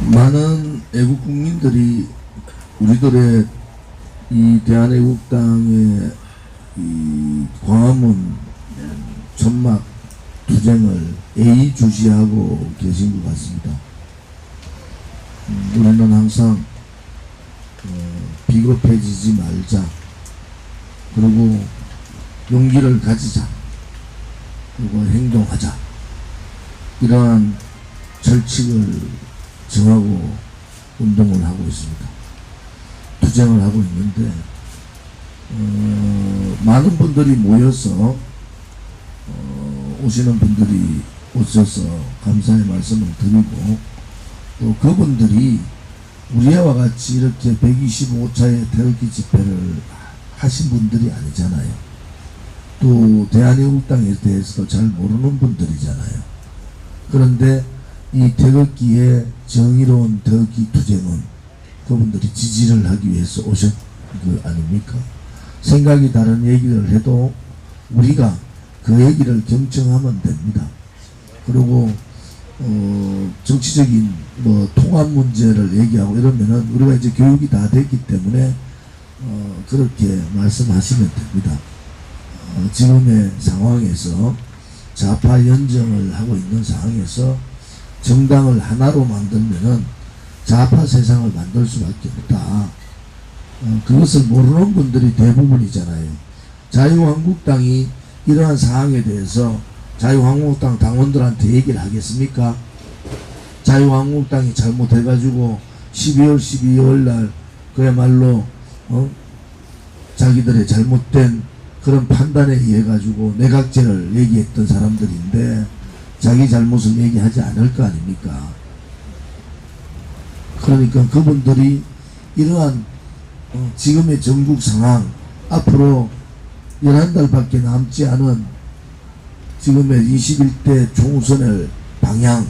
많은 애국 국민들이 우리들의 이 대한애국당의 이 광화문 천막 투쟁을 예의주시하고 계신 것 같습니다. 우리는 항상 비겁해지지 말자, 그리고 용기를 가지자, 그리고 행동하자, 이러한 철칙을 정하고 운동을 하고 있습니다. 투쟁을 하고 있는데 많은 분들이 모여서 오시는 분들이 오셔서 감사의 말씀을 드리고, 또 그분들이 우리와 같이 이렇게 125차의 태극기 집회를 하신 분들이 아니잖아요. 또 대한애국당에 대해서도 잘 모르는 분들이잖아요. 그런데 이 태극기의 정의로운 태극기 투쟁은 그분들이 지지를 하기 위해서 오신 거 아닙니까? 생각이 다른 얘기를 해도 우리가 그 얘기를 경청하면 됩니다. 그리고 정치적인 통합 문제를 얘기하고 이러면은 우리가 이제 교육이 다 됐기 때문에 그렇게 말씀하시면 됩니다. 지금의 상황에서 좌파 연정을 하고 있는 상황에서 정당을 하나로 만들면은 좌파 세상을 만들 수밖에 없다. 그것을 모르는 분들이 대부분이잖아요. 자유한국당이 이러한 상황에 대해서 자유한국당 당원들한테 얘기를 하겠습니까? 자유한국당이 잘못해가지고 12월 날 그야말로 자기들의 잘못된 그런 판단에 의해 가지고 내각제를 얘기했던 사람들인데 자기 잘못을 얘기하지 않을 거 아닙니까? 그러니까 그분들이 이러한 지금의 전국 상황, 앞으로 11달밖에 남지 않은 지금의 21대 총선의 방향,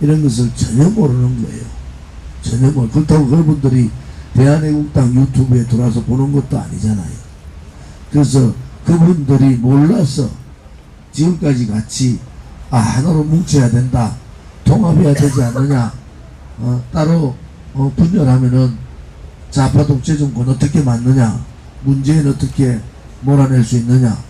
이런 것을 전혀 모르는 거예요. 전혀 모르고, 그렇다고 그분들이 대한애국당 유튜브에 들어와서 보는 것도 아니잖아요. 그래서 그분들이 몰라서 지금까지 같이 하나로 뭉쳐야 된다, 통합해야 되지 않느냐, 따로 분열하면은 좌파 독재 정권 어떻게 맞느냐, 문재인 어떻게 몰아낼 수 있느냐,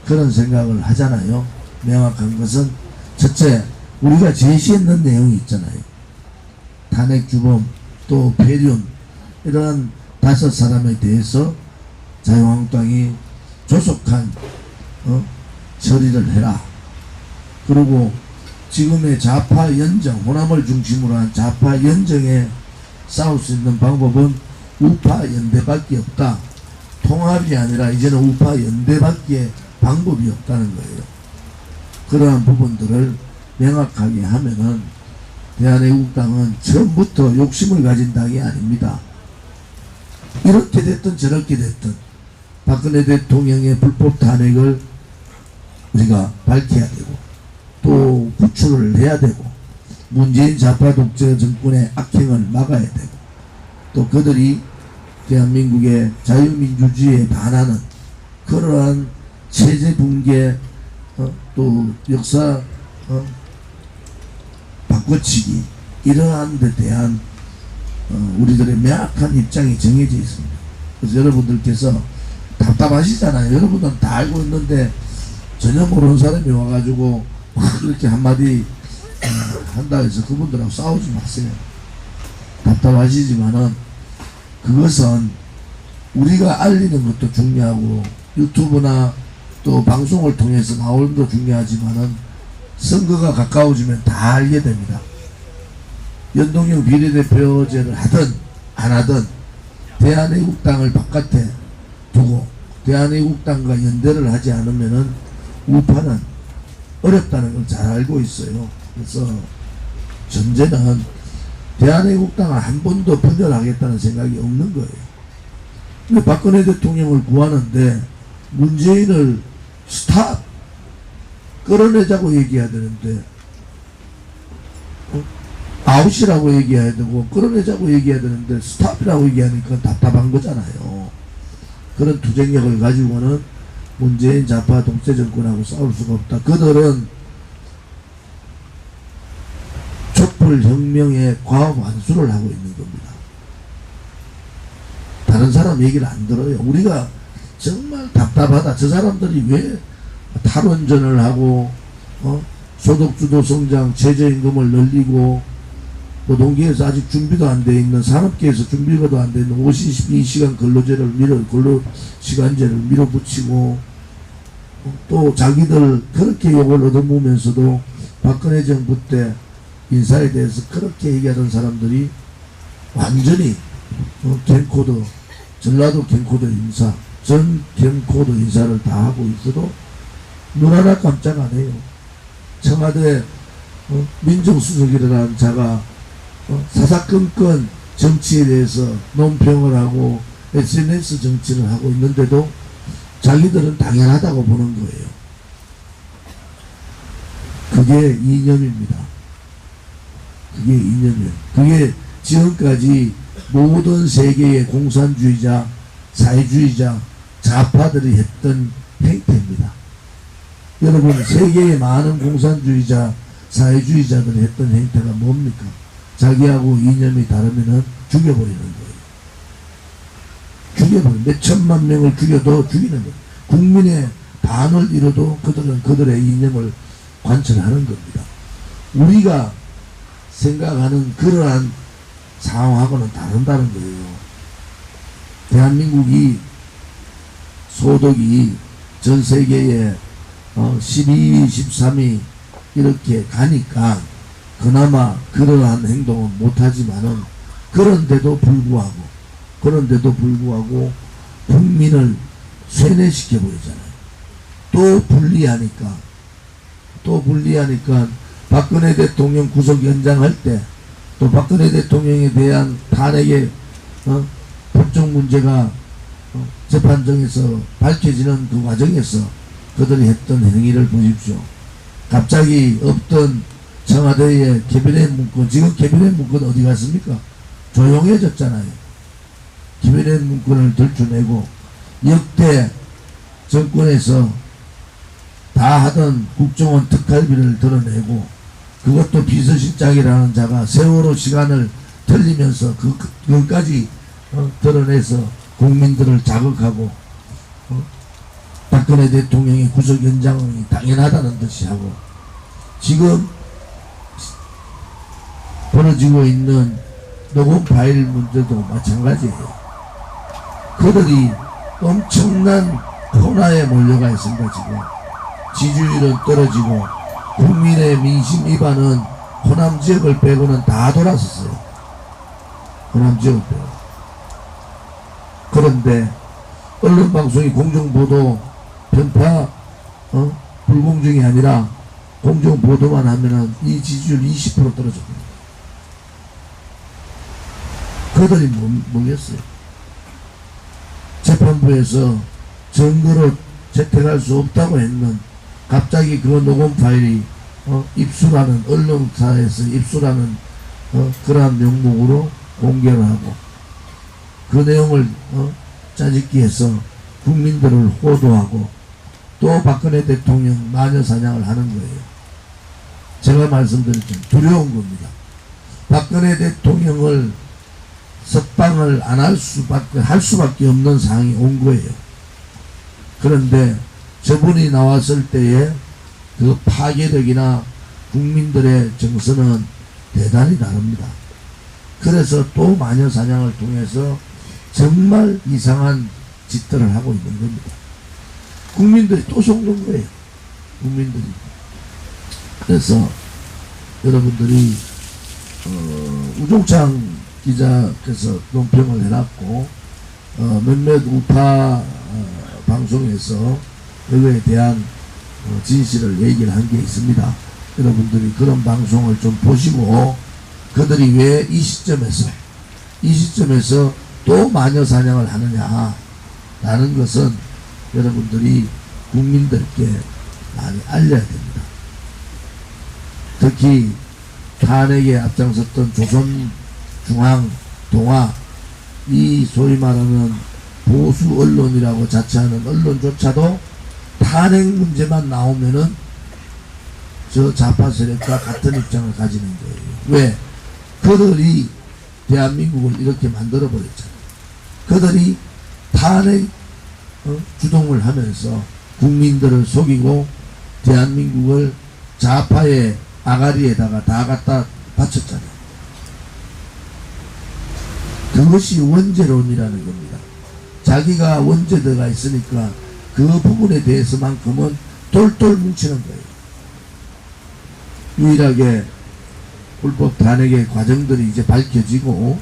그런 생각을 하잖아요. 명확한 것은 첫째, 우리가 제시했는 내용이 있잖아요. 탄핵주범, 또 폐륜, 이러한 5사람에 대해서 자유한국당이 조속한 처리를 해라. 그리고 지금의 좌파 연정, 호남을 중심으로 한 좌파 연정에 싸울 수 있는 방법은 우파 연대밖에 없다. 통합이 아니라 이제는 우파 연대밖에 방법이 없다는 거예요. 그러한 부분들을 명확하게 하면은 대한애국당은 처음부터 욕심을 가진 당이 아닙니다. 이렇게 됐든 저렇게 됐든 박근혜 대통령의 불법 탄핵을 우리가 밝혀야 되고, 또 구출을 해야 되고, 문재인 좌파 독재 정권의 악행을 막아야 되고, 또 그들이 대한민국의 자유민주주의에 반하는 그러한 체제 붕괴, 또 역사 바꿔치기, 이러한 데 대한 우리들의 명확한 입장이 정해져 있습니다. 그래서 여러분들께서 답답하시잖아요. 여러분들은 다 알고 있는데 전혀 모르는 사람이 와가지고 이렇게 한마디 한다 해서 그분들하고 싸우지 마세요. 답답하시지만은 그것은 우리가 알리는 것도 중요하고 유튜브나 또 방송을 통해서 나오는 것도 중요하지만은 선거가 가까워지면 다 알게 됩니다. 연동형 비례대표제를 하든 안 하든 대한애국당을 바깥에 두고 대한애국당과 연대를 하지 않으면은 우파는 어렵다는 걸 잘 알고 있어요. 그래서 전제는 대한애국당을 한 번도 분열하겠다는 생각이 없는 거예요. 근데 박근혜 대통령을 구하는데 문재인을 스탑! 끌어내자고 얘기해야 되는데 아웃이라고 얘기해야 되고 끌어내자고 얘기해야 되는데 스탑이라고 얘기하니까 답답한 거잖아요. 그런 투쟁력을 가지고는 문재인 좌파 독재 정권하고 싸울 수가 없다. 그들은 촛불 촛불 혁명의 과업 완수를 하고 있는 겁니다. 다른 사람 얘기를 안 들어요. 우리가 정말 답답하다. 저 사람들이 왜 탈원전을 하고 소득주도 성장, 최저임금을 늘리고 노동계에서 아직 준비도 안 돼 있는, 산업계에서 준비가 안 돼 있는 52시간 근로제를 근로시간제를 밀어붙이고 또 자기들 그렇게 욕을 얻어먹으면서도 박근혜 정부 때 인사에 대해서 그렇게 얘기하던 사람들이 완전히 캠코더, 전라도 캠코더 인사, 전 캠코더 인사를 다 하고 있어도 눈 하나 깜짝 안 해요. 청와대 민정수석이라는 자가 사사건건 정치에 대해서 논평을 하고 SNS 정치를 하고 있는데도 자기들은 당연하다고 보는 거예요. 그게 이념입니다. 그게 이념이에요. 그게 지금까지 모든 세계의 공산주의자, 사회주의자, 좌파들이 했던 행태입니다. 여러분, 세계의 많은 공산주의자, 사회주의자들이 했던 행태가 뭡니까? 자기하고 이념이 다르면은 죽여버리는 거예요. 몇 천만 명을 죽여도 죽이는 거예요. 국민의 반을 잃어도 그들은 그들의 이념을 관철하는 겁니다. 우리가 생각하는 그러한 상황하고는 다른다는 거예요. 대한민국이 소득이 전 세계에 12위, 13위 이렇게 가니까 그나마 그러한 행동은 못하지만은 그런데도 불구하고 국민을 쇠뇌시켜 버리잖아요. 또 불리하니까 박근혜 대통령 구속 연장할 때 또 박근혜 대통령에 대한 탄핵의 법적 문제가 재판정에서 밝혀지는 그 과정에서 그들이 했던 행위를 보십시오. 갑자기 없던 청와대의 캐비넷 문건, 지금 캐비넷 문건 어디 갔습니까? 조용해졌잖아요. 캐비넷 문건을 들춰내고 역대 정권에서 다 하던 국정원 특활비를 드러내고 그것도 비서실장이라는 자가 세월호 시간을 틀리면서 그것까지 드러내서 국민들을 자극하고 박근혜 대통령의 구속 연장이 당연하다는 듯이 하고 지금 벌어지고 있는 녹음 파일 문제도 마찬가지예요. 그들이 엄청난 혼화에 몰려가 있습니다. 지금 지지율은 떨어지고 국민의 민심 위반은 호남 지역을 빼고는 다 돌았었어요. 호남 지역을 빼고. 그런데 언론방송이 공정보도 편파 불공정이 아니라 공정보도만 하면은 이 지지율 20% 떨어집니다. 그들이 뭐겠어요? 재판부에서 증거로 채택할 수 없다고 했는 갑자기 그 녹음 파일이 입수라는 언론사에서 입수라는 그러한 명목으로 공개를 하고 그 내용을 짜집기 해서 국민들을 호도하고 또 박근혜 대통령 마녀 사냥을 하는 거예요. 제가 말씀드렸죠. 두려운 겁니다. 박근혜 대통령을 석방을 안 할 수밖에 없는 상황이 온 거예요. 그런데 저분이 나왔을 때에 그 파괴력이나 국민들의 정서는 대단히 다릅니다. 그래서 또 마녀 사냥을 통해서 정말 이상한 짓들을 하고 있는 겁니다. 국민들이 또 속는 거예요. 국민들이. 그래서 여러분들이 우종창 기자께서 논평을 해놨고 몇몇 우파 방송에서 그거에 대한 진실을 얘기를 한 게 있습니다. 여러분들이 그런 방송을 좀 보시고 그들이 왜 이 시점에서 또 마녀 사냥을 하느냐 라는 것은 여러분들이 국민들께 많이 알려야 됩니다. 특히 탄핵에 앞장섰던 조선중앙, 동아, 이 소위 말하는 보수 언론이라고 자처하는 언론조차도 탄핵 문제만 나오면은 저 좌파 세력과 같은 입장을 가지는 거예요. 왜? 그들이 대한민국을 이렇게 만들어 버렸잖아요. 그들이 탄핵 주동을 하면서 국민들을 속이고 대한민국을 좌파의 아가리에다가 다 갖다 바쳤잖아요. 그것이 원죄론이라는 겁니다. 자기가 원죄대가 있으니까 그 부분에 대해서만큼은 똘똘 뭉치는 거예요. 유일하게 불법 탄핵의 과정들이 이제 밝혀지고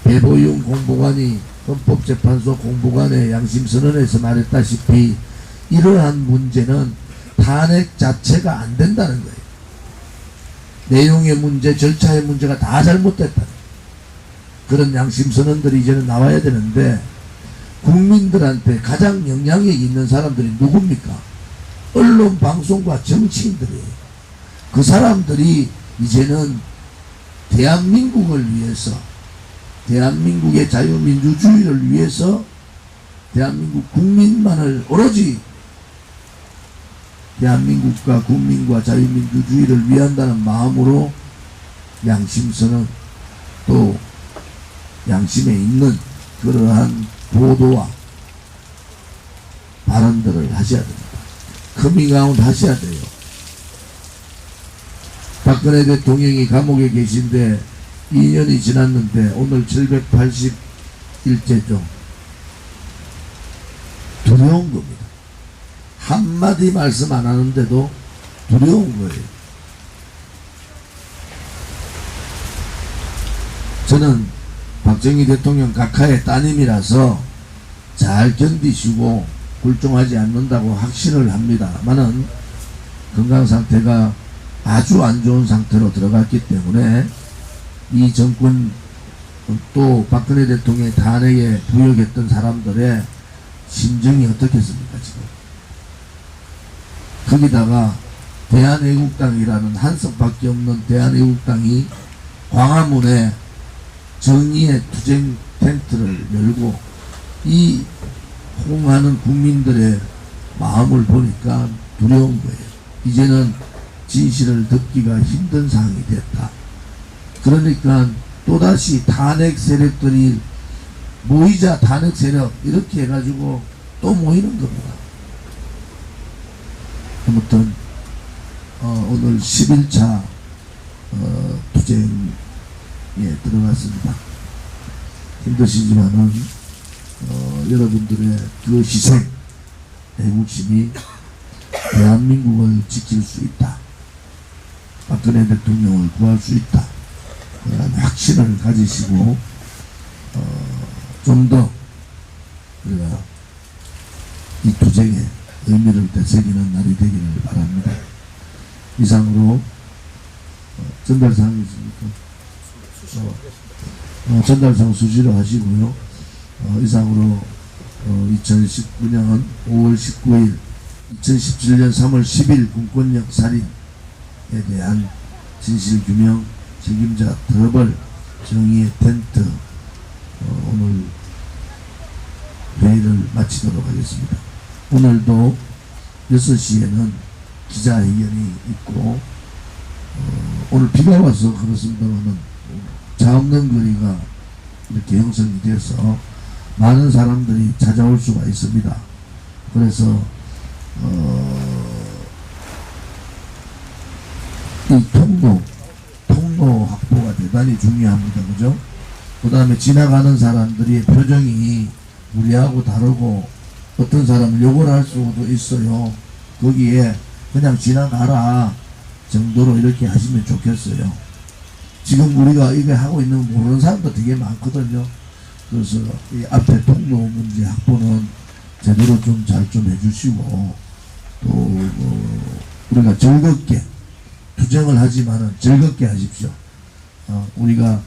배보윤 공보관이 헌법재판소 공보관의 양심선언에서 말했다시피 이러한 문제는 탄핵 자체가 안 된다는 거예요. 내용의 문제, 절차의 문제가 다 잘못됐다. 그런 양심선언들이 이제는 나와야 되는데 국민들한테 가장 영향력 있는 사람들이 누굽니까? 언론, 방송과 정치인들이에요. 그 사람들이 이제는 대한민국을 위해서, 대한민국의 자유민주주의를 위해서 대한민국 국민만을 오로지 대한민국과 국민과 자유민주주의를 위한다는 마음으로 양심선언 또 양심에 있는 그러한 보도와 발언들을 하셔야 됩니다. 커밍아웃 하셔야 돼요. 박근혜 대통령이 감옥에 계신데 2년이 지났는데 오늘 781일째죠. 두려운 겁니다. 한마디 말씀 안 하는데도 두려운 거예요. 저는 박정희 대통령 각하의 따님이라서 잘 견디시고 굴종하지 않는다고 확신을 합니다만은 건강 상태가 아주 안 좋은 상태로 들어갔기 때문에 이 정권 또 박근혜 대통령의 탄핵에 부역했던 사람들의 심정이 어떻겠습니까 지금. 거기다가 대한애국당이라는 한석밖에 없는 대한애국당이 광화문에 정의의 투쟁 텐트를 열고 이 호응하는 국민들의 마음을 보니까 두려운 거예요. 이제는 진실을 듣기가 힘든 상황이 됐다. 그러니까 또다시 탄핵 세력들이 모이자 탄핵 세력 이렇게 해가지고 또 모이는 겁니다. 아무튼 오늘 11차 투쟁에 들어갔습니다. 힘드시지만은 여러분들의 그 희생, 애국심이 대한민국을 지킬 수 있다. 박근혜 대통령을 구할 수 있다. 그런 확신을 가지시고 좀 더 우리가 이 투쟁에 의미를 되새기는 날이 되기를 바랍니다. 이상으로 전달사항이 있습니까? 전달사항 수시로 하시고요. 이상으로 2019년 5월 19일 2017년 3월 10일 군권역 살인에 대한 진실규명 책임자 트러블 정의의 텐트 오늘 회의를 마치도록 하겠습니다. 오늘도 6시에는 기자회견이 있고 오늘 비가 와서 그렇습니다만은 차 없는 거리가 이렇게 형성이 돼서 많은 사람들이 찾아올 수가 있습니다. 그래서 이 통로 확보가 대단히 중요합니다. 그죠? 그 다음에 지나가는 사람들의 표정이 우리하고 다르고 어떤 사람은 욕을 할 수도 있어요. 거기에 그냥 지나가라 정도로 이렇게 하시면 좋겠어요. 지금 우리가 이거 하고 있는 거 모르는 사람도 되게 많거든요. 그래서 이 앞에 통로 문제 확보는 제대로 좀 잘 좀 해주시고 또 우리가 즐겁게 투쟁을 하지만은 즐겁게 하십시오. 우리가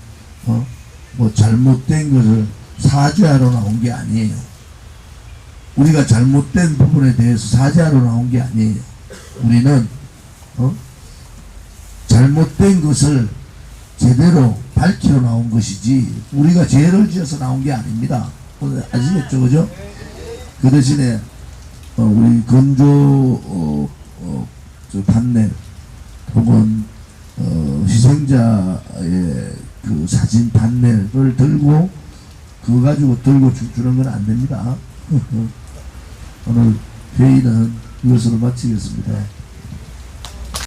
뭐 잘못된 것을 사죄하러 나온 게 아니에요. 우리가 잘못된 부분에 대해서 사죄하러 나온 게 아니에요. 우리는 잘못된 것을 제대로 밝히러 나온 것이지 우리가 죄를 지어서 나온 게 아닙니다. 오늘 아시겠죠, 그죠? 그 대신에 우리 건조 저 판넬 혹은 희생자의 그 사진 판넬을 들고 그거 가지고 들고 춤추는 건 안 됩니다. 오늘 회의는 이것으로 마치겠습니다.